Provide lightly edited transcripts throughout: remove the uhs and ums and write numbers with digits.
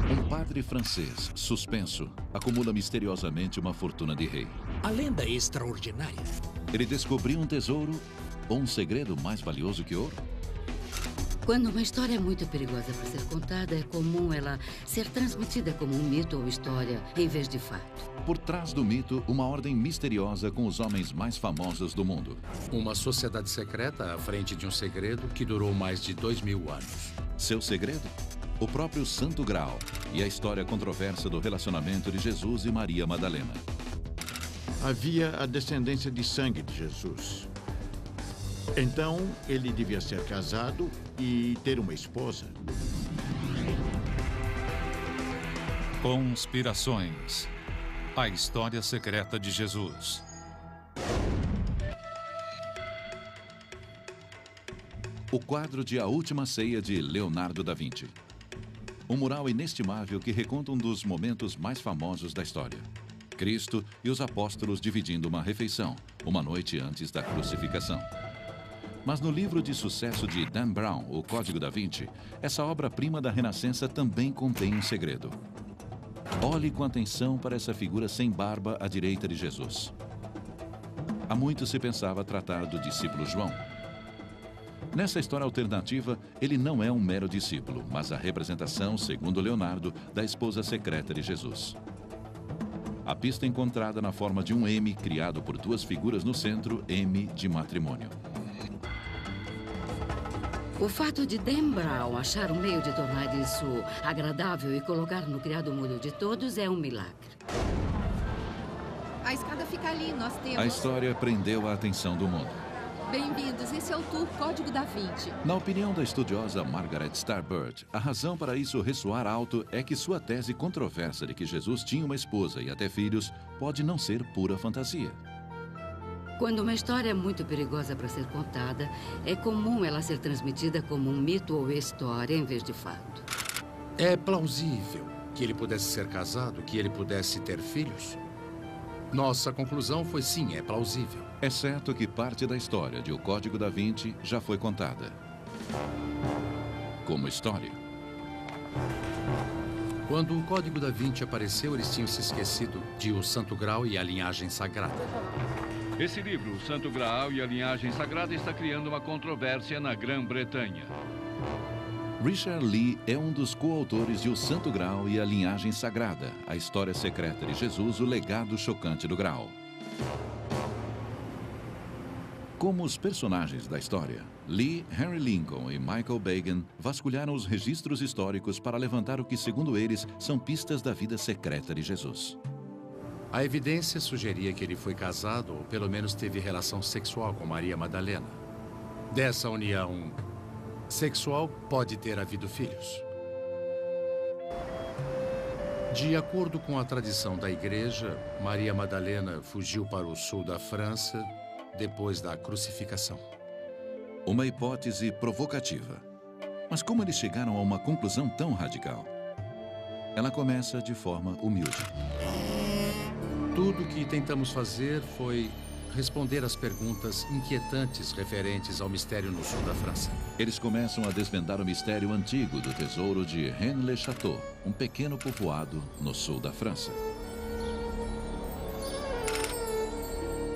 Um padre francês, suspenso, acumula misteriosamente uma fortuna de rei. A lenda é extraordinária. Ele descobriu um tesouro ou um segredo mais valioso que ouro? Quando uma história é muito perigosa para ser contada, é comum ela ser transmitida como um mito ou história, em vez de fato. Por trás do mito, uma ordem misteriosa com os homens mais famosos do mundo. Uma sociedade secreta à frente de um segredo que durou mais de 2000 anos. Seu segredo? O próprio Santo Graal e a história controversa do relacionamento de Jesus e Maria Madalena. Havia a descendência de sangue de Jesus. Então, ele devia ser casado e ter uma esposa. Conspirações. A história secreta de Jesus. O quadro de A Última Ceia de Leonardo da Vinci. Um mural inestimável que reconta um dos momentos mais famosos da história. Cristo e os apóstolos dividindo uma refeição, uma noite antes da crucificação. Mas no livro de sucesso de Dan Brown, O Código da Vinci, essa obra-prima da Renascença também contém um segredo. Olhe com atenção para essa figura sem barba à direita de Jesus. Há muito se pensava tratar do discípulo João. Nessa história alternativa, ele não é um mero discípulo, mas a representação, segundo Leonardo, da esposa secreta de Jesus. A pista encontrada na forma de um M criado por duas figuras no centro, M de matrimônio. O fato de Dan Brown achar um meio de tornar isso agradável e colocar no criado mudo de todos é um milagre. A escada fica ali, nós temos... A história prendeu a atenção do mundo. Bem-vindos, esse é o tour Código da Vinci. Na opinião da estudiosa Margaret Starbird, a razão para isso ressoar alto é que sua tese controversa de que Jesus tinha uma esposa e até filhos pode não ser pura fantasia. Quando uma história é muito perigosa para ser contada, é comum ela ser transmitida como um mito ou história em vez de fato. É plausível que ele pudesse ser casado, que ele pudesse ter filhos? Nossa conclusão foi sim, é plausível. Exceto que parte da história de O Código da Vinci já foi contada. Como história. Quando o Código da Vinci apareceu, eles tinham se esquecido de O Santo Graal e a linhagem sagrada. Esse livro, O Santo Graal e a Linhagem Sagrada, está criando uma controvérsia na Grã-Bretanha. Richard Lee é um dos coautores de O Santo Graal e a Linhagem Sagrada, a história secreta de Jesus, o legado chocante do Graal. Como os personagens da história, Lee, Henry Lincoln e Michael Bagan vasculharam os registros históricos para levantar o que, segundo eles, são pistas da vida secreta de Jesus. A evidência sugeria que ele foi casado ou pelo menos teve relação sexual com Maria Madalena. Dessa união sexual pode ter havido filhos. De acordo com a tradição da igreja, Maria Madalena fugiu para o sul da França depois da crucificação. Uma hipótese provocativa. Mas como eles chegaram a uma conclusão tão radical? Ela começa de forma humilde. Tudo o que tentamos fazer foi responder às perguntas inquietantes referentes ao mistério no sul da França. Eles começam a desvendar o mistério antigo do tesouro de Rennes-le-Château, um pequeno povoado no sul da França.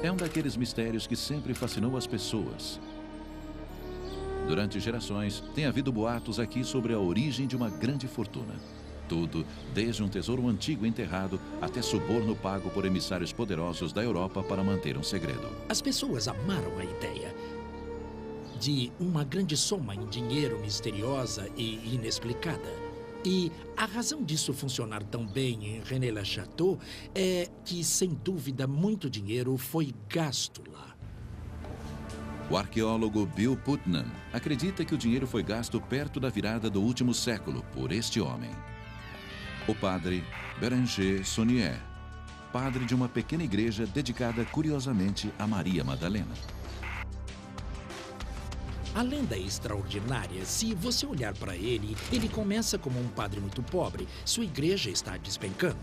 É um daqueles mistérios que sempre fascinou as pessoas. Durante gerações, tem havido boatos aqui sobre a origem de uma grande fortuna. Tudo, desde um tesouro antigo enterrado até suborno pago por emissários poderosos da Europa para manter um segredo. As pessoas amaram a ideia de uma grande soma em dinheiro misteriosa e inexplicada. E a razão disso funcionar tão bem em Rennes-le-Château é que, sem dúvida, muito dinheiro foi gasto lá. O arqueólogo Bill Putnam acredita que o dinheiro foi gasto perto da virada do último século por este homem. O padre Bérenger Saunier, padre de uma pequena igreja dedicada curiosamente a Maria Madalena. A lenda é extraordinária. Se você olhar para ele, ele começa como um padre muito pobre. Sua igreja está despencando.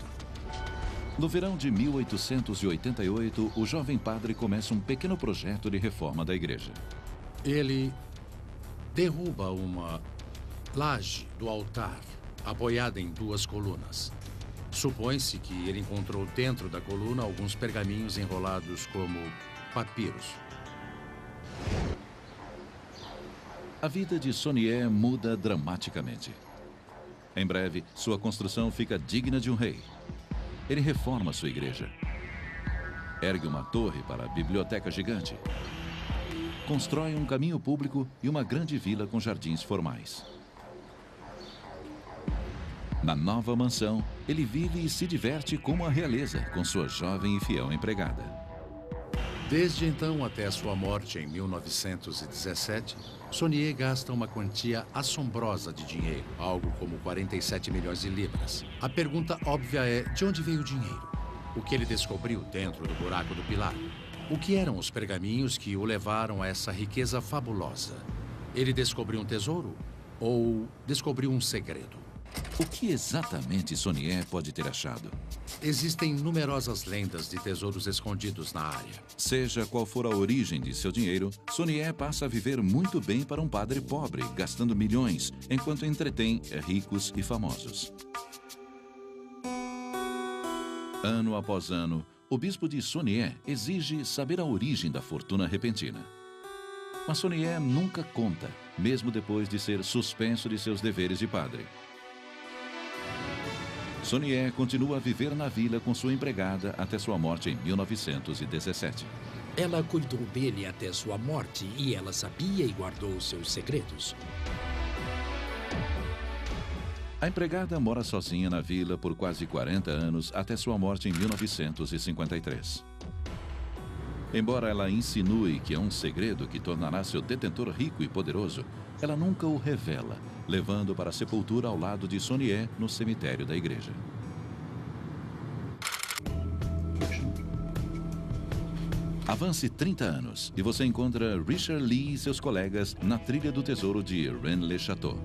No verão de 1888, o jovem padre começa um pequeno projeto de reforma da igreja. Ele derruba uma laje do altar apoiada em 2 colunas. Supõe-se que ele encontrou dentro da coluna alguns pergaminhos enrolados como papiros. A vida de Sonié muda dramaticamente. Em breve, sua construção fica digna de um rei. Ele reforma sua igreja. Ergue uma torre para a biblioteca gigante. Constrói um caminho público e uma grande vila com jardins formais. Na nova mansão, ele vive e se diverte como a realeza, com sua jovem e fiel empregada. Desde então até a sua morte em 1917, Sonié gasta uma quantia assombrosa de dinheiro, algo como 47 milhões de libras. A pergunta óbvia é, de onde veio o dinheiro? O que ele descobriu dentro do buraco do pilar? O que eram os pergaminhos que o levaram a essa riqueza fabulosa? Ele descobriu um tesouro ou descobriu um segredo? O que exatamente Sonié pode ter achado? Existem numerosas lendas de tesouros escondidos na área. Seja qual for a origem de seu dinheiro, Sonié passa a viver muito bem para um padre pobre, gastando milhões, enquanto entretém ricos e famosos. Ano após ano, o bispo de Sonié exige saber a origem da fortuna repentina. Mas Sonié nunca conta, mesmo depois de ser suspenso de seus deveres de padre. Sonié continua a viver na vila com sua empregada até sua morte em 1917. Ela cuidou dele até sua morte e ela sabia e guardou seus segredos. A empregada mora sozinha na vila por quase 40 anos até sua morte em 1953. Embora ela insinue que é um segredo que tornará seu detentor rico e poderoso, ela nunca o revela, levando para a sepultura ao lado de Sonié no cemitério da igreja. Avance 30 anos e você encontra Richard Lee e seus colegas na trilha do tesouro de Rennes-le-Château.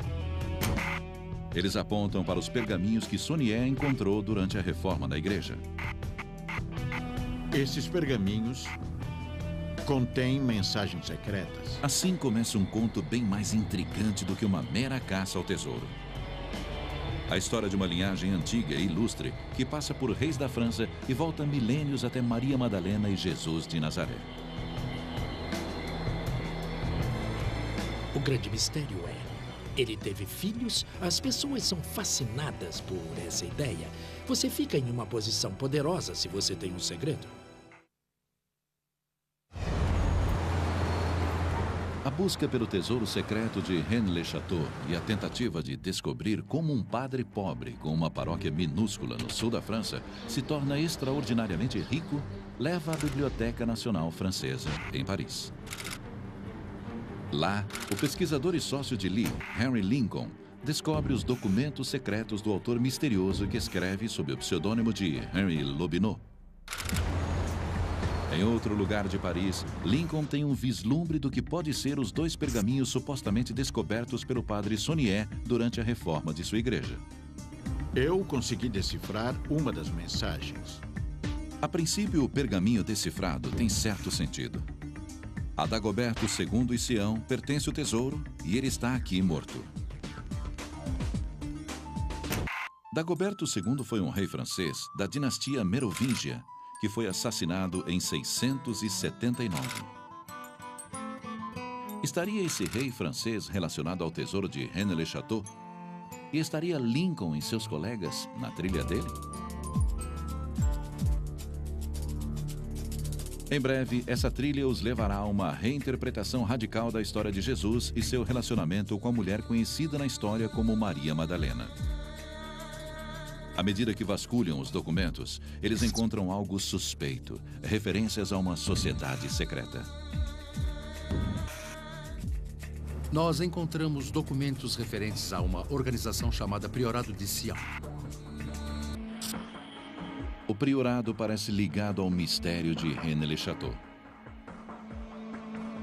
Eles apontam para os pergaminhos que Sonié encontrou durante a reforma da igreja. Esses pergaminhos contêm mensagens secretas. Assim começa um conto bem mais intrigante do que uma mera caça ao tesouro. A história de uma linhagem antiga e ilustre que passa por reis da França e volta milênios até Maria Madalena e Jesus de Nazaré. O grande mistério é, ele teve filhos? As pessoas são fascinadas por essa ideia. Você fica em uma posição poderosa se você tem um segredo. A busca pelo tesouro secreto de Rennes-le-Château e a tentativa de descobrir como um padre pobre com uma paróquia minúscula no sul da França se torna extraordinariamente rico leva à Biblioteca Nacional Francesa, em Paris. Lá, o pesquisador e sócio de Lee, Henry Lincoln, descobre os documentos secretos do autor misterioso que escreve sob o pseudônimo de Henry Lobineau. Em outro lugar de Paris, Lincoln tem um vislumbre do que pode ser os 2 pergaminhos supostamente descobertos pelo padre Sonié durante a reforma de sua igreja. Eu consegui decifrar uma das mensagens. A princípio, o pergaminho decifrado tem certo sentido. A Dagoberto II e Sião pertence o tesouro e ele está aqui morto. Dagoberto II foi um rei francês da dinastia Merovingia, que foi assassinado em 679. Estaria esse rei francês relacionado ao tesouro de Rennes-le-Château? E estaria Lincoln e seus colegas na trilha dele? Em breve, essa trilha os levará a uma reinterpretação radical da história de Jesus e seu relacionamento com a mulher conhecida na história como Maria Madalena. À medida que vasculham os documentos, eles encontram algo suspeito, referências a uma sociedade secreta. Nós encontramos documentos referentes a uma organização chamada Priorado de Sião. O priorado parece ligado ao mistério de Rennes-le-Château.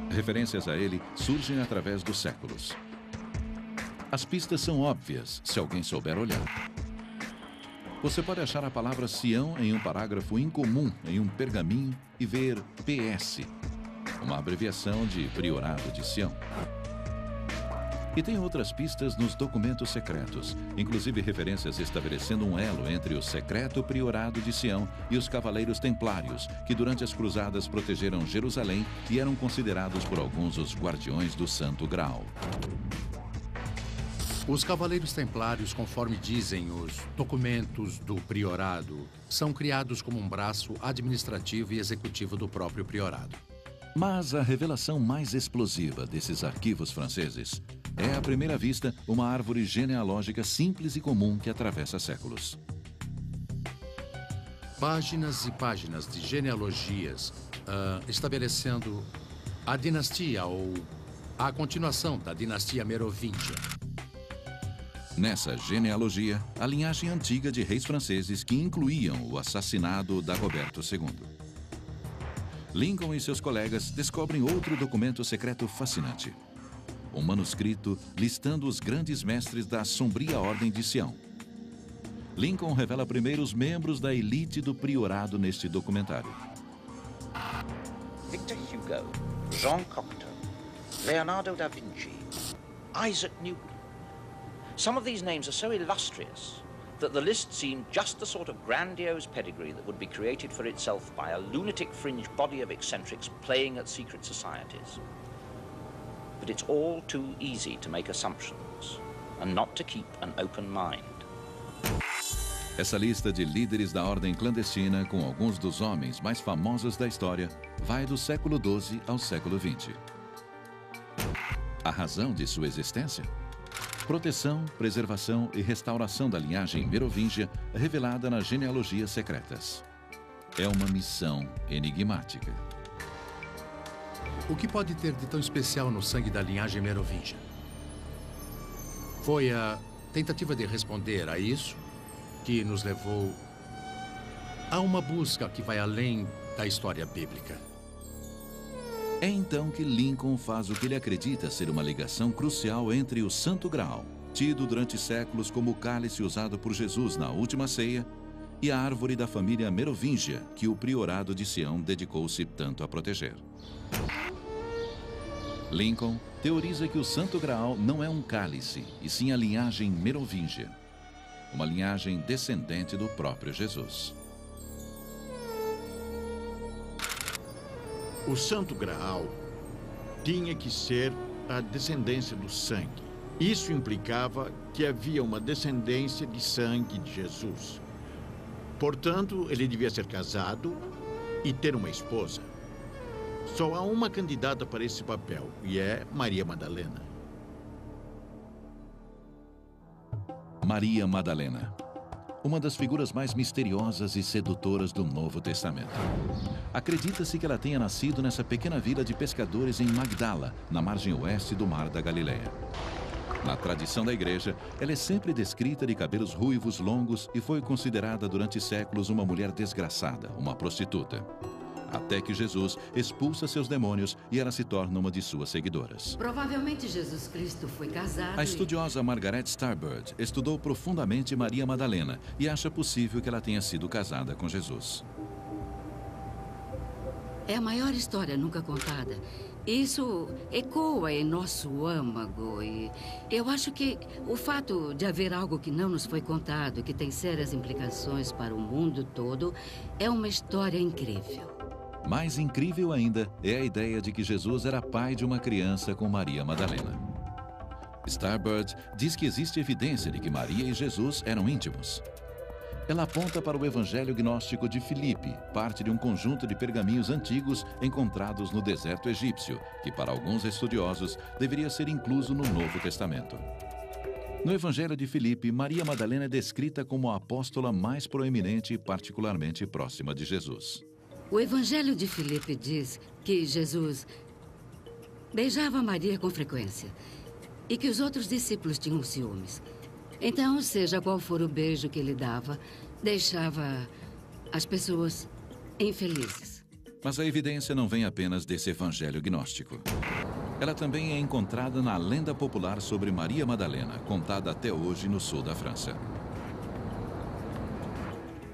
Referências a ele surgem através dos séculos. As pistas são óbvias se alguém souber olhar. Você pode achar a palavra Sião em um parágrafo incomum em um pergaminho e ver PS, uma abreviação de Priorado de Sião. E tem outras pistas nos documentos secretos, inclusive referências estabelecendo um elo entre o secreto priorado de Sião e os cavaleiros templários, que durante as cruzadas protegeram Jerusalém e eram considerados por alguns os guardiões do Santo Graal. Os Cavaleiros Templários, conforme dizem os documentos do priorado, são criados como um braço administrativo e executivo do próprio priorado. Mas a revelação mais explosiva desses arquivos franceses é, à primeira vista, uma árvore genealógica simples e comum que atravessa séculos. Páginas e páginas de genealogias estabelecendo a dinastia ou a continuação da dinastia merovíngia. Nessa genealogia, a linhagem antiga de reis franceses que incluíam o assassinado Dagoberto II. Lincoln e seus colegas descobrem outro documento secreto fascinante. Um manuscrito listando os grandes mestres da sombria Ordem de Sião. Lincoln revela primeiro os membros da elite do priorado neste documentário. Victor Hugo, Jean Cocteau, Leonardo da Vinci, Isaac Newton. Some of these names are so illustrious that the list seemed just the sort of grandiose pedigree that would be created for itself by a lunatic fringe body of eccentrics playing at secret societies. But it's all too easy to make assumptions and not to keep an open mind. Essa lista de líderes da ordem clandestina, com alguns dos homens mais famosos da história, vai do século XII ao século XX. A razão de sua existência? Proteção, preservação e restauração da linhagem merovíngia revelada nas genealogias secretas. É uma missão enigmática. O que pode ter de tão especial no sangue da linhagem merovíngia? Foi a tentativa de responder a isso que nos levou a uma busca que vai além da história bíblica. É então que Lincoln faz o que ele acredita ser uma ligação crucial entre o Santo Graal, tido durante séculos como o cálice usado por Jesus na última ceia, e a árvore da família merovíngia que o priorado de Sião dedicou-se tanto a proteger. Lincoln teoriza que o Santo Graal não é um cálice, e sim a linhagem merovíngia, uma linhagem descendente do próprio Jesus. O Santo Graal tinha que ser a descendência do sangue. Isso implicava que havia uma descendência de sangue de Jesus. Portanto, ele devia ser casado e ter uma esposa. Só há uma candidata para esse papel, e é Maria Madalena. Maria Madalena, uma das figuras mais misteriosas e sedutoras do Novo Testamento. Acredita-se que ela tenha nascido nessa pequena vila de pescadores em Magdala, na margem oeste do Mar da Galileia. Na tradição da igreja, ela é sempre descrita de cabelos ruivos longos e foi considerada durante séculos uma mulher desgraçada, uma prostituta. Até que Jesus expulsa seus demônios e ela se torna uma de suas seguidoras. Provavelmente Jesus Cristo foi casado. A estudiosa Margaret Starbird estudou profundamente Maria Madalena e acha possível que ela tenha sido casada com Jesus. É a maior história nunca contada. Isso ecoa em nosso âmago e eu acho que o fato de haver algo que não nos foi contado, que tem sérias implicações para o mundo todo, é uma história incrível. Mais incrível ainda é a ideia de que Jesus era pai de uma criança com Maria Madalena. Starbird diz que existe evidência de que Maria e Jesus eram íntimos. Ela aponta para o Evangelho Gnóstico de Filipe, parte de um conjunto de pergaminhos antigos encontrados no deserto egípcio, que para alguns estudiosos deveria ser incluso no Novo Testamento. No Evangelho de Filipe, Maria Madalena é descrita como a apóstola mais proeminente e particularmente próxima de Jesus. O Evangelho de Filipe diz que Jesus beijava Maria com frequência e que os outros discípulos tinham ciúmes. Então, seja qual for o beijo que ele dava, deixava as pessoas infelizes. Mas a evidência não vem apenas desse evangelho gnóstico. Ela também é encontrada na lenda popular sobre Maria Madalena, contada até hoje no sul da França.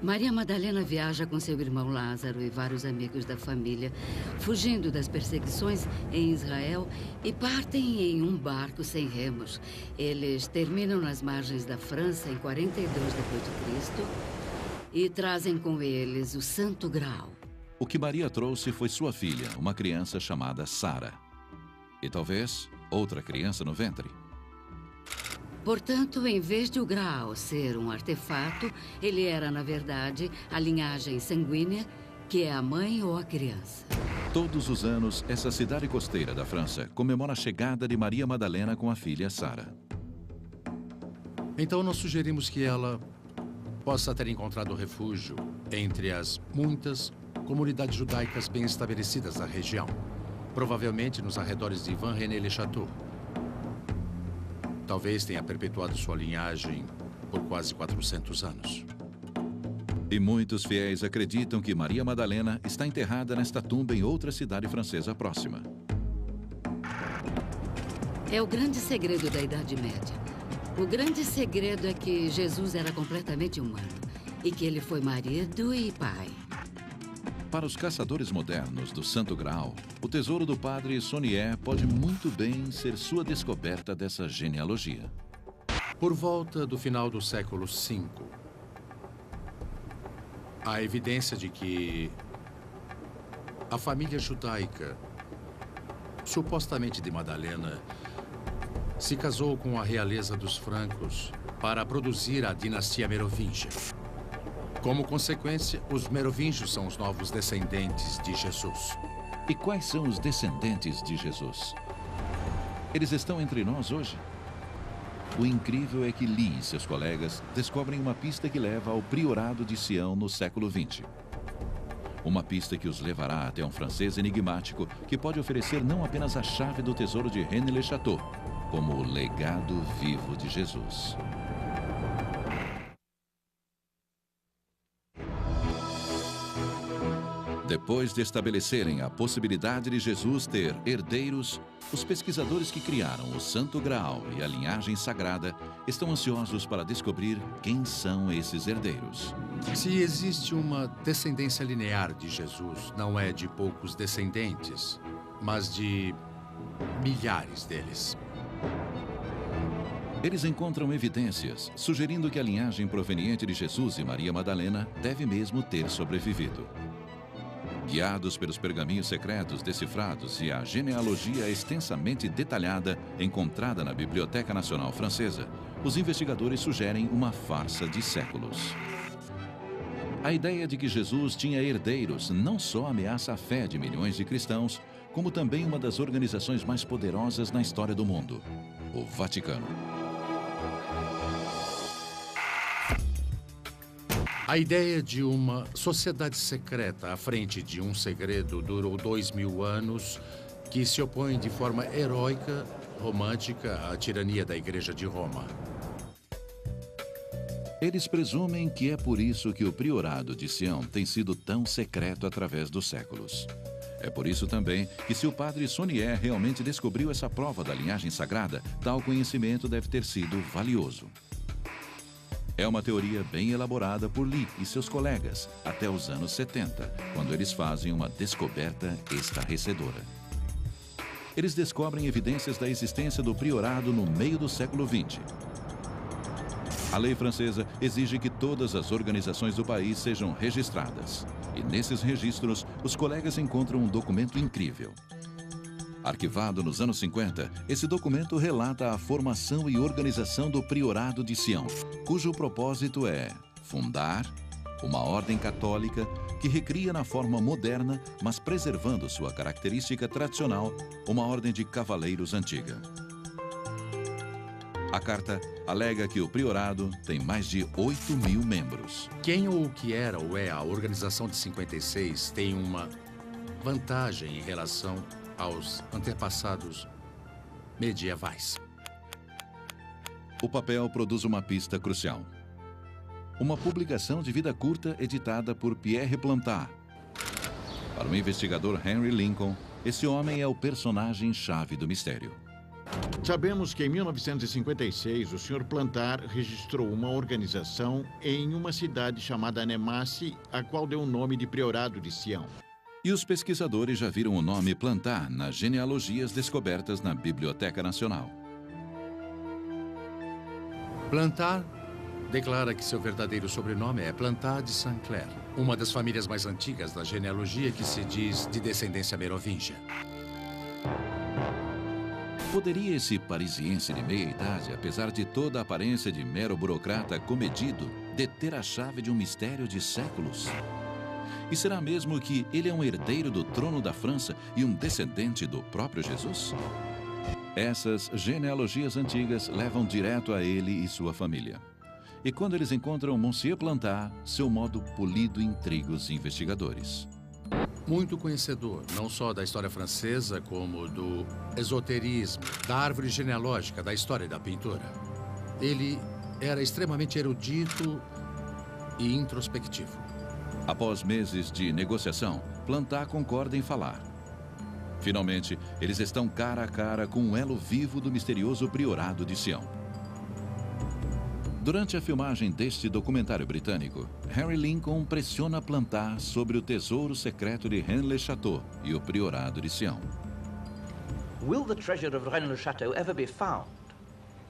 Maria Madalena viaja com seu irmão Lázaro e vários amigos da família, fugindo das perseguições em Israel e partem em um barco sem remos. Eles terminam nas margens da França em 42 d.C. e trazem com eles o Santo Graal. O que Maria trouxe foi sua filha, uma criança chamada Sara. E talvez outra criança no ventre. Portanto, em vez de o Graal ser um artefato, ele era, na verdade, a linhagem sanguínea, que é a mãe ou a criança. Todos os anos, essa cidade costeira da França comemora a chegada de Maria Madalena com a filha Sara. Então, nós sugerimos que ela possa ter encontrado refúgio entre as muitas comunidades judaicas bem estabelecidas da região, provavelmente nos arredores de Vannes-le-Château. Talvez tenha perpetuado sua linhagem por quase 400 anos. E muitos fiéis acreditam que Maria Madalena está enterrada nesta tumba em outra cidade francesa próxima. É o grande segredo da Idade Média. O grande segredo é que Jesus era completamente humano e que ele foi marido e pai. Para os caçadores modernos do Santo Graal, o tesouro do padre Saunier pode muito bem ser sua descoberta dessa genealogia. Por volta do final do século V, há evidência de que a família judaica, supostamente de Madalena, se casou com a realeza dos francos para produzir a dinastia merovingia. Como consequência, os merovingios são os novos descendentes de Jesus. E quais são os descendentes de Jesus? Eles estão entre nós hoje? O incrível é que Lee e seus colegas descobrem uma pista que leva ao priorado de Sião no século XX. Uma pista que os levará até um francês enigmático que pode oferecer não apenas a chave do tesouro de Rennes-le-Château, como o legado vivo de Jesus. Depois de estabelecerem a possibilidade de Jesus ter herdeiros, os pesquisadores que criaram o Santo Graal e a linhagem sagrada estão ansiosos para descobrir quem são esses herdeiros. Se existe uma descendência linear de Jesus, não é de poucos descendentes, mas de milhares deles. Eles encontram evidências sugerindo que a linhagem proveniente de Jesus e Maria Madalena deve mesmo ter sobrevivido. Guiados pelos pergaminhos secretos decifrados e a genealogia extensamente detalhada encontrada na Biblioteca Nacional Francesa, os investigadores sugerem uma farsa de séculos. A ideia de que Jesus tinha herdeiros não só ameaça a fé de milhões de cristãos, como também uma das organizações mais poderosas na história do mundo, o Vaticano. A ideia de uma sociedade secreta à frente de um segredo durou 2000 anos, que se opõe de forma heróica, romântica, à tirania da Igreja de Roma. Eles presumem que é por isso que o priorado de Sião tem sido tão secreto através dos séculos. É por isso também que, se o padre Saunier realmente descobriu essa prova da linhagem sagrada, tal conhecimento deve ter sido valioso. É uma teoria bem elaborada por Lee e seus colegas até os anos 70, quando eles fazem uma descoberta estarrecedora. Eles descobrem evidências da existência do priorado no meio do século XX. A lei francesa exige que todas as organizações do país sejam registradas. E nesses registros, os colegas encontram um documento incrível. Arquivado nos anos 50, esse documento relata a formação e organização do Priorado de Sião, cujo propósito é fundar uma ordem católica que recria na forma moderna, mas preservando sua característica tradicional, uma ordem de cavaleiros antiga. A carta alega que o priorado tem mais de 8.000 membros. Quem ou o que era ou é a organização de 56 tem uma vantagem em relação aos antepassados medievais. O papel produz uma pista crucial. Uma publicação de vida curta editada por Pierre Plantard. Para o investigador Henry Lincoln, esse homem é o personagem-chave do mistério. Sabemos que em 1956 o Sr. Plantar registrou uma organização em uma cidade chamada Annemasse, a qual deu o nome de Priorado de Sião. E os pesquisadores já viram o nome Plantar nas genealogias descobertas na Biblioteca Nacional. Plantar declara que seu verdadeiro sobrenome é Plantar de Saint-Clair, uma das famílias mais antigas da genealogia que se diz de descendência merovingia. Poderia esse parisiense de meia-idade, apesar de toda a aparência de mero burocrata comedido, deter a chave de um mistério de séculos? E será mesmo que ele é um herdeiro do trono da França e um descendente do próprio Jesus? Essas genealogias antigas levam direto a ele e sua família. E quando eles encontram Monsieur Plantar, seu modo polido intriga os investigadores. Muito conhecedor, não só da história francesa, como do esoterismo, da árvore genealógica, da história e da pintura. Ele era extremamente erudito e introspectivo. Após meses de negociação, Plantar concorda em falar. Finalmente, eles estão cara a cara com um elo vivo do misterioso Priorado de Sião. Durante a filmagem deste documentário britânico, Harry Lincoln pressiona Plantar sobre o tesouro secreto de Rennes-le-Château e o Priorado de Sião. Will the treasure of Rennes-le-Château ever be found?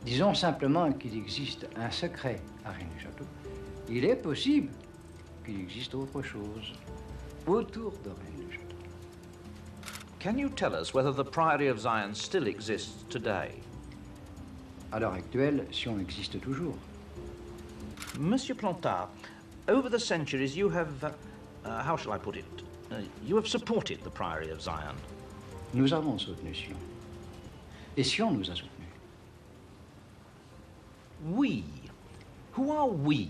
Disons simplement qu'il existe un secret à Rennes-le-Château. Il est possible qu'il existe autre chose autour de Rennes-le-Château. Can you tell us whether the Priory of Zion still exists today? À l'heure actuelle, Sion existe toujours. Monsieur Plantard, over the centuries you have, how shall I put it, you have supported the Priory of Zion. Nous avons soutenu Sion. Et Sion nous a soutenus. We? Who are we?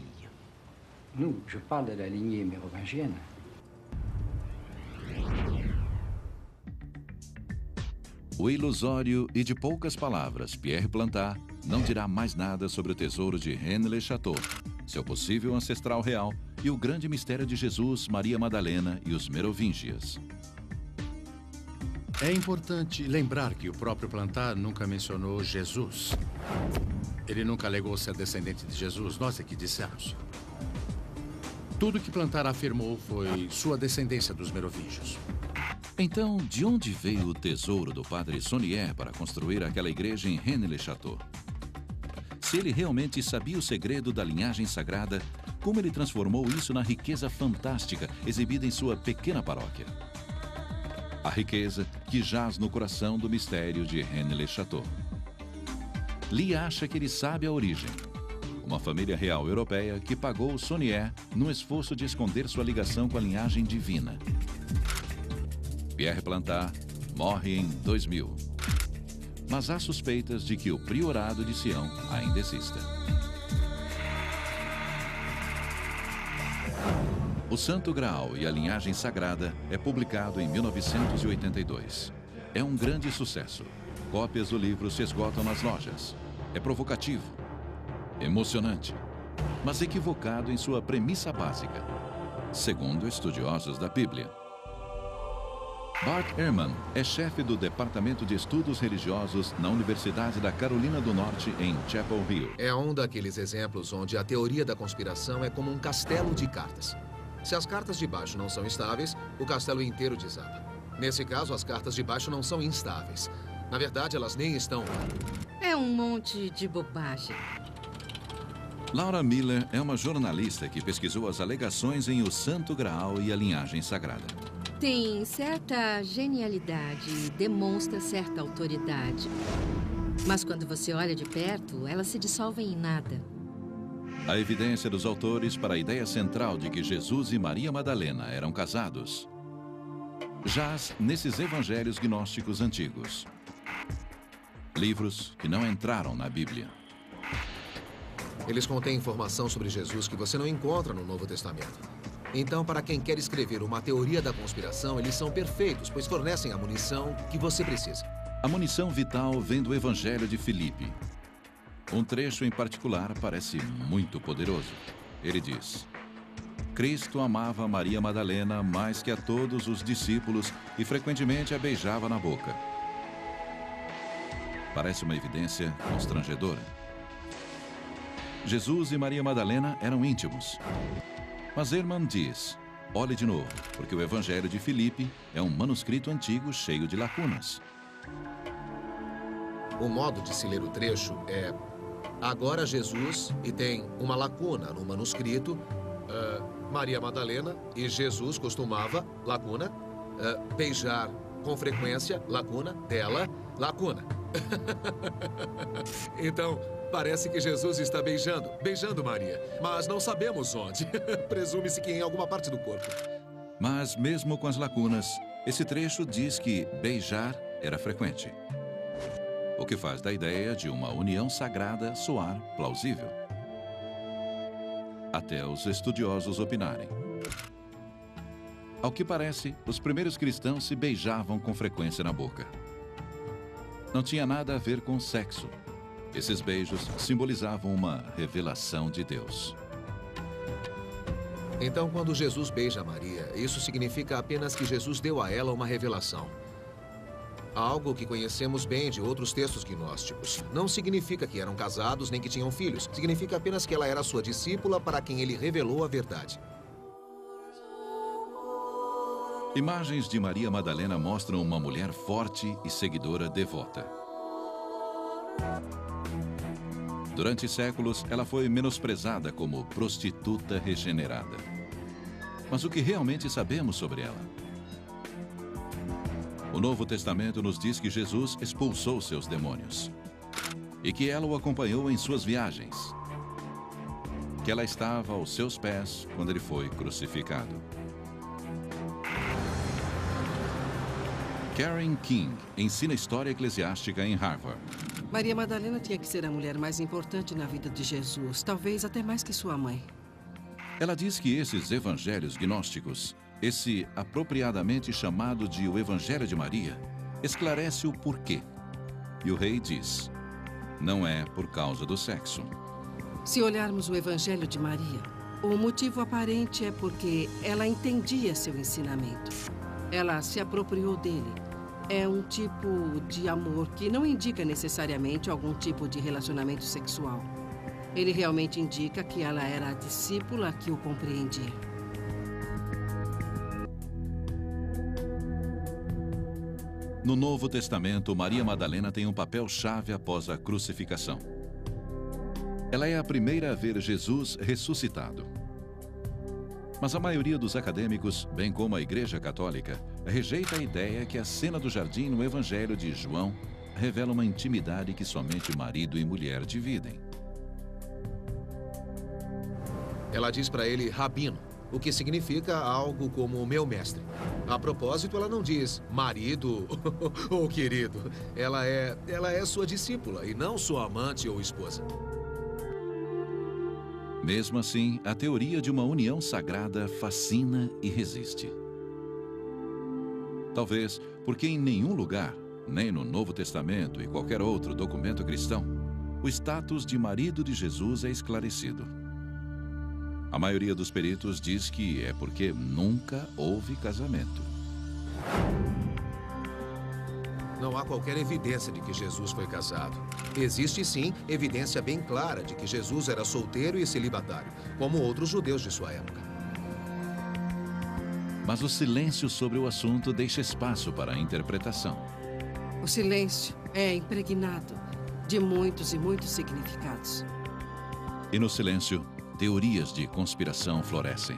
Nous, je parle de la lignée mérovingienne. O ilusório e de poucas palavras, Pierre Plantar não dirá mais nada sobre o tesouro de Rennes-le-Château, seu possível ancestral real e o grande mistério de Jesus, Maria Madalena e os Merovingias. É importante lembrar que o próprio Plantar nunca mencionou Jesus. Ele nunca alegou ser descendente de Jesus, nós é que dissemos. Tudo que Plantar afirmou foi sua descendência dos Merovingios. Então, de onde veio o tesouro do padre Saunier para construir aquela igreja em Rennes-le-Château? Se ele realmente sabia o segredo da linhagem sagrada, como ele transformou isso na riqueza fantástica exibida em sua pequena paróquia? A riqueza que jaz no coração do mistério de Rennes-le-Château. Lee acha que ele sabe a origem. Uma família real europeia que pagou o Saunier no esforço de esconder sua ligação com a linhagem divina. Pierre Plantar morre em 2000. Mas há suspeitas de que o Priorado de Sião ainda exista. O Santo Graal e a Linhagem Sagrada é publicado em 1982. É um grande sucesso. Cópias do livro se esgotam nas lojas. É provocativo, emocionante, mas equivocado em sua premissa básica, segundo estudiosos da Bíblia. Bart Ehrman é chefe do Departamento de Estudos Religiosos na Universidade da Carolina do Norte, em Chapel Hill. É um daqueles exemplos onde a teoria da conspiração é como um castelo de cartas. Se as cartas de baixo não são estáveis, o castelo inteiro desaba. Nesse caso, as cartas de baixo não são instáveis. Na verdade, elas nem estão lá. É um monte de bobagem. Laura Miller é uma jornalista que pesquisou as alegações em O Santo Graal e a Linhagem Sagrada. Tem certa genialidade e demonstra certa autoridade. Mas quando você olha de perto, elas se dissolvem em nada. A evidência dos autores para a ideia central de que Jesus e Maria Madalena eram casados jaz nesses evangelhos gnósticos antigos. Livros que não entraram na Bíblia. Eles contêm informação sobre Jesus que você não encontra no Novo Testamento. Então, para quem quer escrever uma teoria da conspiração, eles são perfeitos, pois fornecem a munição que você precisa. A munição vital vem do Evangelho de Filipe. Um trecho em particular parece muito poderoso. Ele diz: Cristo amava Maria Madalena mais que a todos os discípulos e frequentemente a beijava na boca. Parece uma evidência constrangedora. Jesus e Maria Madalena eram íntimos. Mas Ehrman diz: olhe de novo, porque o Evangelho de Filipe é um manuscrito antigo cheio de lacunas. O modo de se ler o trecho é: agora Jesus, e tem uma lacuna no manuscrito, Maria Madalena e Jesus costumava, lacuna, beijar com frequência, lacuna, dela, lacuna. Então, parece que Jesus está beijando Maria, mas não sabemos onde. Presume-se que em alguma parte do corpo. Mas, mesmo com as lacunas, esse trecho diz que beijar era frequente. O que faz da ideia de uma união sagrada soar plausível. Até os estudiosos opinarem. Ao que parece, os primeiros cristãos se beijavam com frequência na boca. Não tinha nada a ver com sexo. Esses beijos simbolizavam uma revelação de Deus. Então, quando Jesus beija Maria, isso significa apenas que Jesus deu a ela uma revelação. Algo que conhecemos bem de outros textos gnósticos. Não significa que eram casados nem que tinham filhos. Significa apenas que ela era sua discípula para quem ele revelou a verdade. Imagens de Maria Madalena mostram uma mulher forte e seguidora devota. Durante séculos, ela foi menosprezada como prostituta regenerada. Mas o que realmente sabemos sobre ela? O Novo Testamento nos diz que Jesus expulsou seus demônios e que ela o acompanhou em suas viagens, que ela estava aos seus pés quando ele foi crucificado. Karen King ensina história eclesiástica em Harvard. Maria Madalena tinha que ser a mulher mais importante na vida de Jesus, talvez até mais que sua mãe. Ela diz que esses evangelhos gnósticos, esse apropriadamente chamado de o Evangelho de Maria, esclarece o porquê. E o rei diz: não é por causa do sexo. Se olharmos o Evangelho de Maria, o motivo aparente é porque ela entendia seu ensinamento. Ela se apropriou dele. É um tipo de amor que não indica necessariamente algum tipo de relacionamento sexual. Ele realmente indica que ela era a discípula que o compreendia. No Novo Testamento, Maria Madalena tem um papel-chave após a crucificação. Ela é a primeira a ver Jesus ressuscitado. Mas a maioria dos acadêmicos, bem como a Igreja Católica, rejeita a ideia que a cena do jardim no Evangelho de João revela uma intimidade que somente marido e mulher dividem. Ela diz para ele rabino, o que significa algo como meu mestre. A propósito, ela não diz marido ou querido. Ela é sua discípula e não sua amante ou esposa. Mesmo assim, a teoria de uma união sagrada fascina e resiste. Talvez porque em nenhum lugar, nem no Novo Testamento e qualquer outro documento cristão, o status de marido de Jesus é esclarecido. A maioria dos peritos diz que é porque nunca houve casamento. Não há qualquer evidência de que Jesus foi casado. Existe, sim, evidência bem clara de que Jesus era solteiro e celibatário, como outros judeus de sua época. Mas o silêncio sobre o assunto deixa espaço para a interpretação. O silêncio é impregnado de muitos e muitos significados. E no silêncio, teorias de conspiração florescem.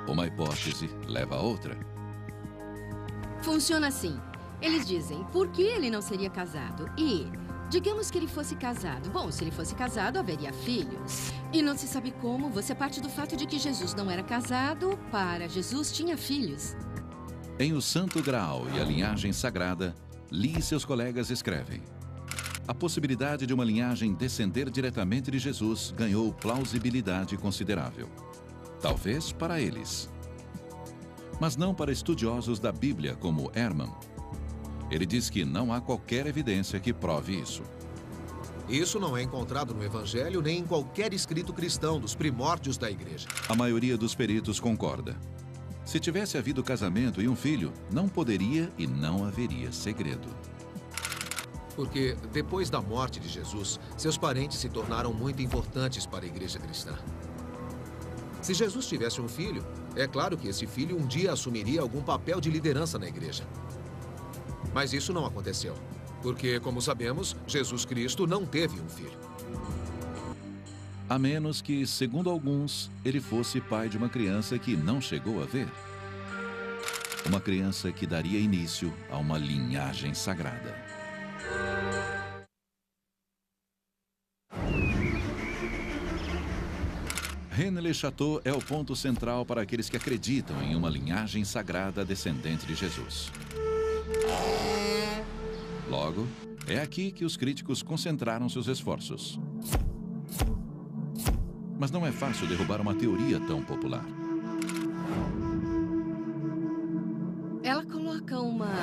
Uma hipótese leva a outra. Funciona assim. Eles dizem, por que ele não seria casado? E, digamos que ele fosse casado. Bom, se ele fosse casado, haveria filhos. E não se sabe como, você parte do fato de que Jesus não era casado, para Jesus tinha filhos. Em O Santo Graal e a Linhagem Sagrada, Lee e seus colegas escrevem: a possibilidade de uma linhagem descender diretamente de Jesus ganhou plausibilidade considerável. Talvez para eles. Mas não para estudiosos da Bíblia como Ehrman. Ele diz que não há qualquer evidência que prove isso. Isso não é encontrado no Evangelho nem em qualquer escrito cristão dos primórdios da Igreja. A maioria dos peritos concorda. Se tivesse havido casamento e um filho, não poderia e não haveria segredo. Porque depois da morte de Jesus, seus parentes se tornaram muito importantes para a igreja cristã. Se Jesus tivesse um filho, é claro que esse filho um dia assumiria algum papel de liderança na igreja. Mas isso não aconteceu. Porque, como sabemos, Jesus Cristo não teve um filho. A menos que, segundo alguns, ele fosse pai de uma criança que não chegou a ver. Uma criança que daria início a uma linhagem sagrada. René Le Chateau é o ponto central para aqueles que acreditam em uma linhagem sagrada descendente de Jesus. Logo, é aqui que os críticos concentraram seus esforços. Mas não é fácil derrubar uma teoria tão popular. Ela coloca uma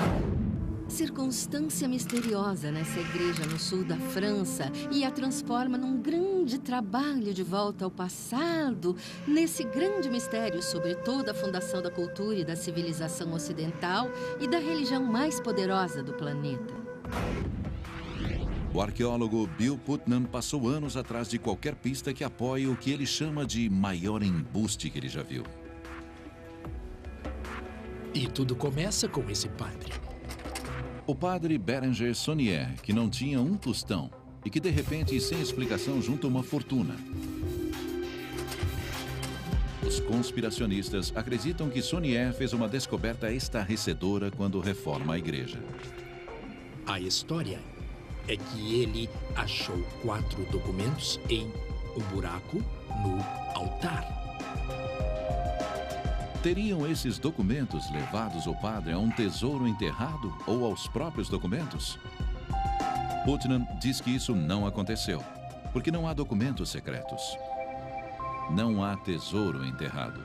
circunstância misteriosa nessa igreja no sul da França e a transforma num grande trabalho de volta ao passado, nesse grande mistério sobre toda a fundação da cultura e da civilização ocidental e da religião mais poderosa do planeta. O arqueólogo Bill Putnam passou anos atrás de qualquer pista que apoie o que ele chama de maior embuste que ele já viu. E tudo começa com esse padre. O padre Berenger Saunier, que não tinha um tostão e que de repente, sem explicação, junta uma fortuna. Os conspiracionistas acreditam que Saunier fez uma descoberta estarrecedora quando reforma a igreja. A história é que ele achou 4 documentos em um buraco no altar. Teriam esses documentos levados o padre a um tesouro enterrado ou aos próprios documentos? Putnam diz que isso não aconteceu, porque não há documentos secretos. Não há tesouro enterrado.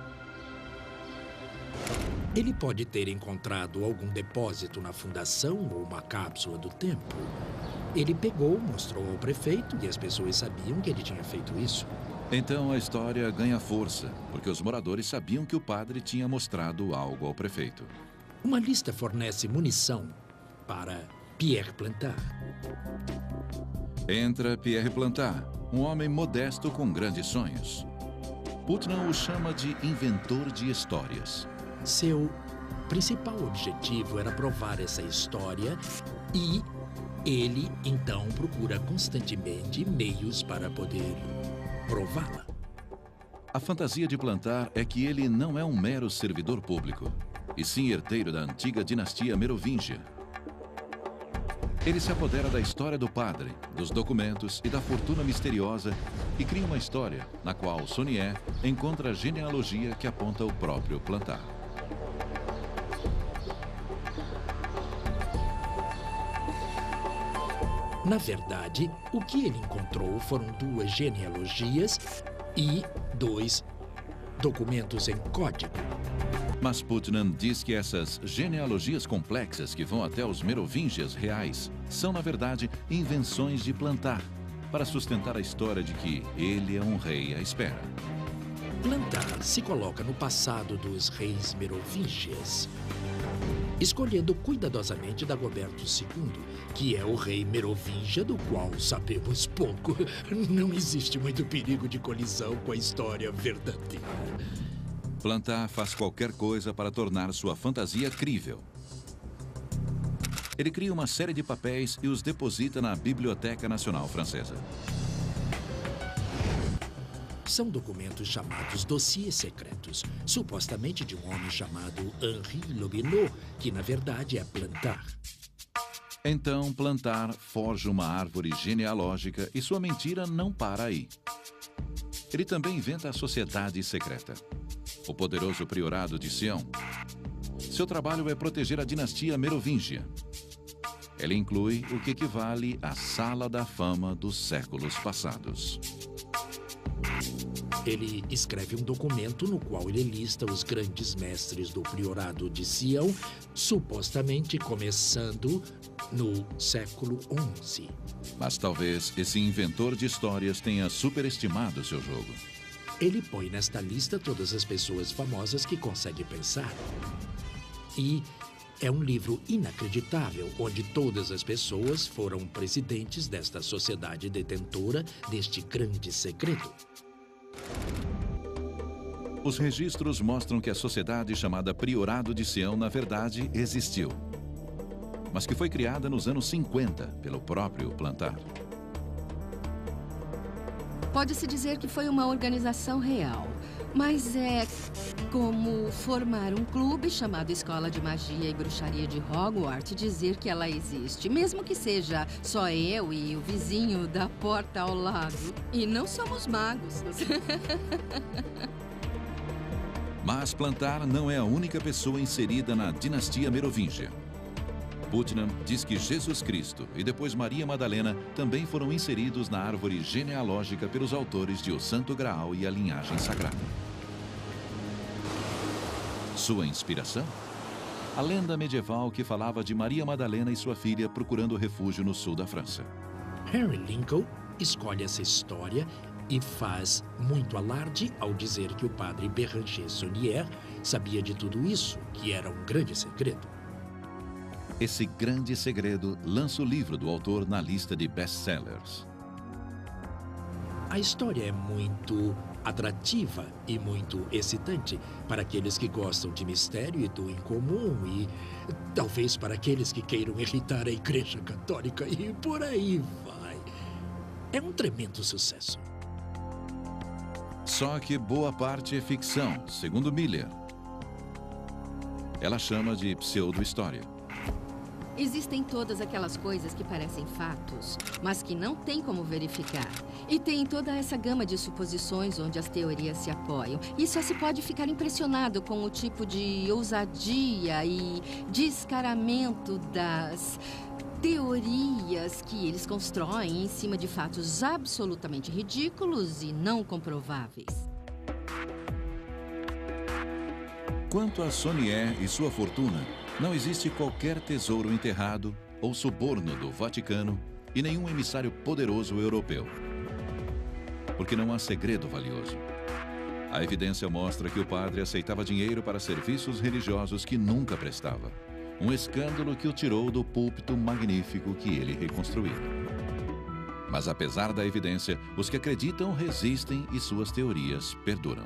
Ele pode ter encontrado algum depósito na fundação ou uma cápsula do tempo. Ele pegou, mostrou ao prefeito e as pessoas sabiam que ele tinha feito isso. Então a história ganha força, porque os moradores sabiam que o padre tinha mostrado algo ao prefeito. Uma lista fornece munição para Pierre Plantard. Entra Pierre Plantard, um homem modesto com grandes sonhos. Putnam o chama de inventor de histórias. Seu principal objetivo era provar essa história e ele, então, procura constantemente meios para poder prová-la. A fantasia de Plantard é que ele não é um mero servidor público, e sim herdeiro da antiga dinastia merovingia. Ele se apodera da história do padre, dos documentos e da fortuna misteriosa e cria uma história na qual Saunier encontra a genealogia que aponta o próprio Plantard. Na verdade, o que ele encontrou foram 2 genealogias e 2 documentos em código. Mas Putnam diz que essas genealogias complexas que vão até os merovingias reais são, na verdade, invenções de Plantard para sustentar a história de que ele é um rei à espera. Plantard se coloca no passado dos reis merovingias, escolhendo cuidadosamente Dagoberto II, que é o rei merovingia do qual sabemos pouco. Não existe muito perigo de colisão com a história verdadeira. Plantard faz qualquer coisa para tornar sua fantasia crível. Ele cria uma série de papéis e os deposita na Biblioteca Nacional Francesa. São documentos chamados dossiês secretos, supostamente de um homem chamado Henri Lobineau, que na verdade é Plantard. Então, Plantard forja uma árvore genealógica e sua mentira não para aí. Ele também inventa a sociedade secreta, o poderoso priorado de Sião. Seu trabalho é proteger a dinastia merovingia. Ele inclui o que equivale à Sala da Fama dos séculos passados. Ele escreve um documento no qual ele lista os grandes mestres do priorado de Sião, supostamente começando no século XI. Mas talvez esse inventor de histórias tenha superestimado seu jogo. Ele põe nesta lista todas as pessoas famosas que consegue pensar. E é um livro inacreditável, onde todas as pessoas foram presidentes desta sociedade detentora deste grande segredo. Os registros mostram que a sociedade chamada Priorado de Sião, na verdade, existiu, mas que foi criada nos anos 50 pelo próprio Plantar. Pode-se dizer que foi uma organização real, mas é como formar um clube chamado Escola de Magia e Bruxaria de Hogwarts e dizer que ela existe, mesmo que seja só eu e o vizinho da porta ao lado. E não somos magos. Mas Plantar não é a única pessoa inserida na dinastia merovingia. Putnam diz que Jesus Cristo e depois Maria Madalena também foram inseridos na árvore genealógica pelos autores de O Santo Graal e a Linhagem Sagrada. Sua inspiração? A lenda medieval que falava de Maria Madalena e sua filha procurando refúgio no sul da França. Henry Lincoln escolhe essa história e faz muito alarde ao dizer que o padre Béranger Saunier sabia de tudo isso, que era um grande segredo. Esse grande segredo lança o livro do autor na lista de best-sellers. A história é muito atrativa e muito excitante para aqueles que gostam de mistério e do incomum e talvez para aqueles que queiram irritar a Igreja Católica e por aí vai. É um tremendo sucesso. Só que boa parte é ficção, segundo Miller. Ela chama de pseudo-história. Existem todas aquelas coisas que parecem fatos, mas que não tem como verificar. E tem toda essa gama de suposições onde as teorias se apoiam. E só se pode ficar impressionado com o tipo de ousadia e descaramento das teorias que eles constroem em cima de fatos absolutamente ridículos e não comprováveis. Quanto a Saunier e sua fortuna, não existe qualquer tesouro enterrado ou suborno do Vaticano e nenhum emissário poderoso europeu. Porque não há segredo valioso. A evidência mostra que o padre aceitava dinheiro para serviços religiosos que nunca prestava. Um escândalo que o tirou do púlpito magnífico que ele reconstruiu. Mas apesar da evidência, os que acreditam resistem e suas teorias perduram.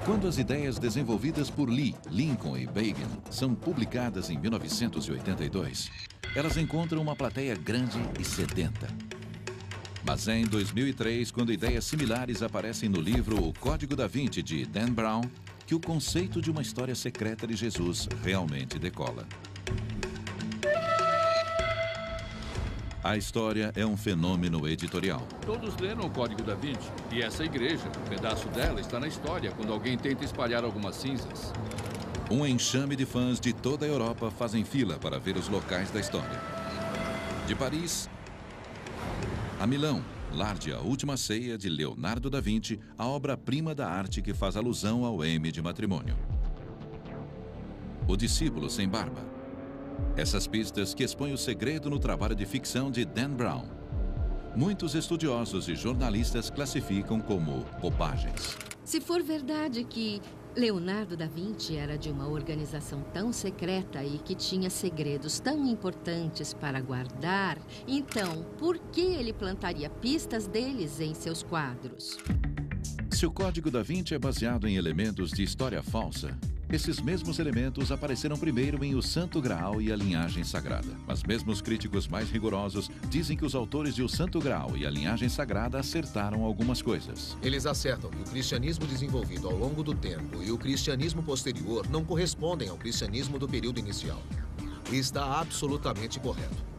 Quando as ideias desenvolvidas por Lee, Lincoln e Bacon são publicadas em 1982, elas encontram uma plateia grande e sedenta. Mas é em 2003, quando ideias similares aparecem no livro O Código da Vinci, de Dan Brown, que o conceito de uma história secreta de Jesus realmente decola. A história é um fenômeno editorial. Todos leram o Código da Vinci. E essa igreja, um pedaço dela está na história, quando alguém tenta espalhar algumas cinzas. Um enxame de fãs de toda a Europa fazem fila para ver os locais da história. De Paris a Milão, lar de A Última Ceia, de Leonardo da Vinci, a obra-prima da arte que faz alusão ao M de matrimônio. O Discípulo Sem Barba. Essas pistas que expõem o segredo no trabalho de ficção de Dan Brown. Muitos estudiosos e jornalistas classificam como bobagens. Se for verdade que Leonardo da Vinci era de uma organização tão secreta e que tinha segredos tão importantes para guardar, então por que ele plantaria pistas deles em seus quadros? Se o Código da Vinci é baseado em elementos de história falsa, esses mesmos elementos apareceram primeiro em O Santo Graal e a Linhagem Sagrada. Mas mesmo os críticos mais rigorosos dizem que os autores de O Santo Graal e a Linhagem Sagrada acertaram algumas coisas. Eles acertam que o cristianismo desenvolvido ao longo do tempo e o cristianismo posterior não correspondem ao cristianismo do período inicial. E está absolutamente correto.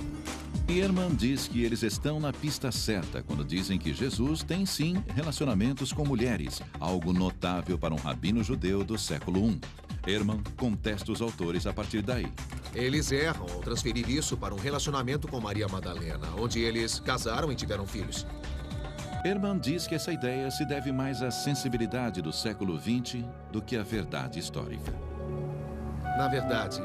Ehrman diz que eles estão na pista certa quando dizem que Jesus tem sim relacionamentos com mulheres, algo notável para um rabino judeu do século I. Ehrman contesta os autores a partir daí. Eles erram ao transferir isso para um relacionamento com Maria Madalena, onde eles casaram e tiveram filhos. Ehrman diz que essa ideia se deve mais à sensibilidade do século XX do que à verdade histórica. Na verdade,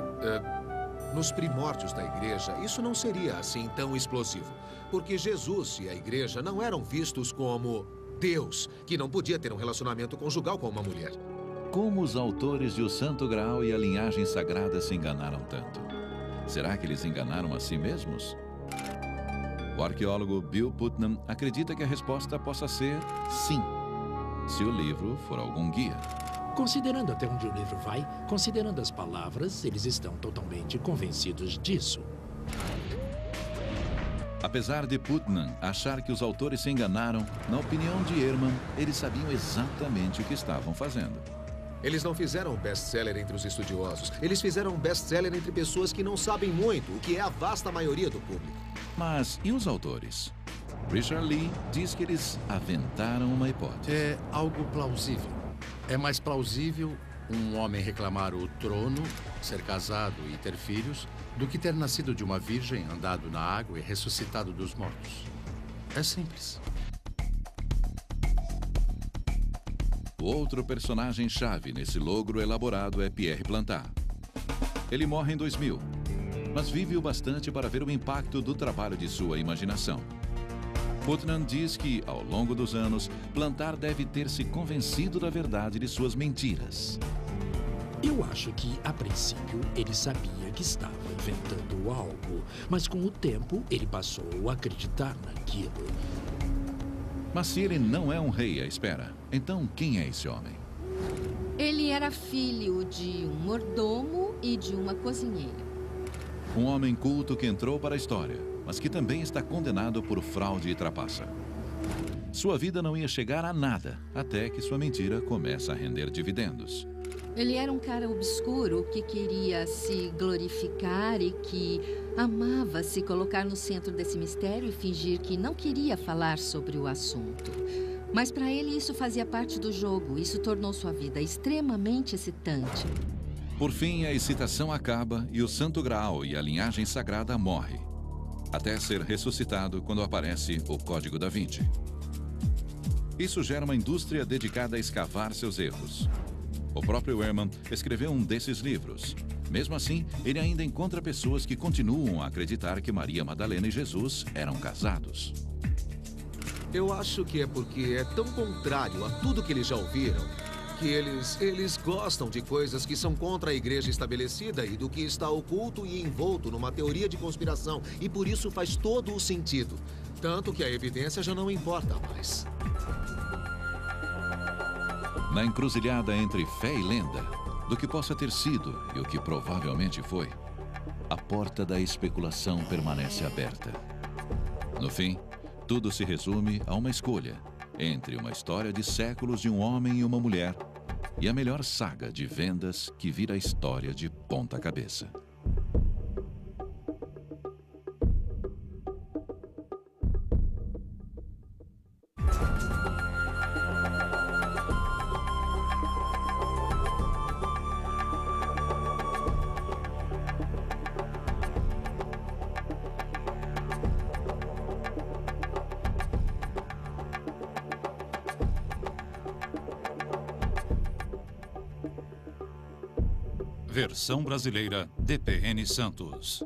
nos primórdios da igreja, isso não seria assim tão explosivo, porque Jesus e a igreja não eram vistos como Deus, que não podia ter um relacionamento conjugal com uma mulher. Como os autores de O Santo Graal e a linhagem sagrada se enganaram tanto? Será que eles enganaram a si mesmos? O arqueólogo Bill Putnam acredita que a resposta possa ser sim, se o livro for algum guia. Considerando até onde o livro vai, considerando as palavras, eles estão totalmente convencidos disso. Apesar de Putnam achar que os autores se enganaram, na opinião de Ehrman, eles sabiam exatamente o que estavam fazendo. Eles não fizeram um best-seller entre os estudiosos. Eles fizeram um best-seller entre pessoas que não sabem muito, o que é a vasta maioria do público. Mas e os autores? Richard Lee diz que eles aventaram uma hipótese. É algo plausível. É mais plausível um homem reclamar o trono, ser casado e ter filhos, do que ter nascido de uma virgem, andado na água e ressuscitado dos mortos. É simples. O outro personagem-chave nesse logro elaborado é Pierre Plantard. Ele morre em 2000, mas vive o bastante para ver o impacto do trabalho de sua imaginação. Putnam diz que, ao longo dos anos, Plantard deve ter se convencido da verdade de suas mentiras. Eu acho que, a princípio, ele sabia que estava inventando algo, mas com o tempo ele passou a acreditar naquilo. Mas se ele não é um rei à espera, então quem é esse homem? Ele era filho de um mordomo e de uma cozinheira. Um homem culto que entrou para a história, mas que também está condenado por fraude e trapaça. Sua vida não ia chegar a nada, até que sua mentira começa a render dividendos. Ele era um cara obscuro que queria se glorificar e que amava se colocar no centro desse mistério e fingir que não queria falar sobre o assunto. Mas para ele isso fazia parte do jogo. Isso tornou sua vida extremamente excitante. Por fim, a excitação acaba e o Santo Graal e a linhagem sagrada morre, até ser ressuscitado quando aparece o Código da Vinci. Isso gera uma indústria dedicada a escavar seus erros. O próprio Ehrman escreveu um desses livros. Mesmo assim, ele ainda encontra pessoas que continuam a acreditar que Maria Madalena e Jesus eram casados. Eu acho que é porque é tão contrário a tudo que eles já ouviram que eles gostam de coisas que são contra a igreja estabelecida e do que está oculto e envolto numa teoria de conspiração. E por isso faz todo o sentido. Tanto que a evidência já não importa mais. Na encruzilhada entre fé e lenda, do que possa ter sido e o que provavelmente foi, a porta da especulação permanece aberta. No fim, tudo se resume a uma escolha entre uma história de séculos de um homem e uma mulher e a melhor saga de vendas que vira a história de ponta cabeça. Versão brasileira DPN Santos.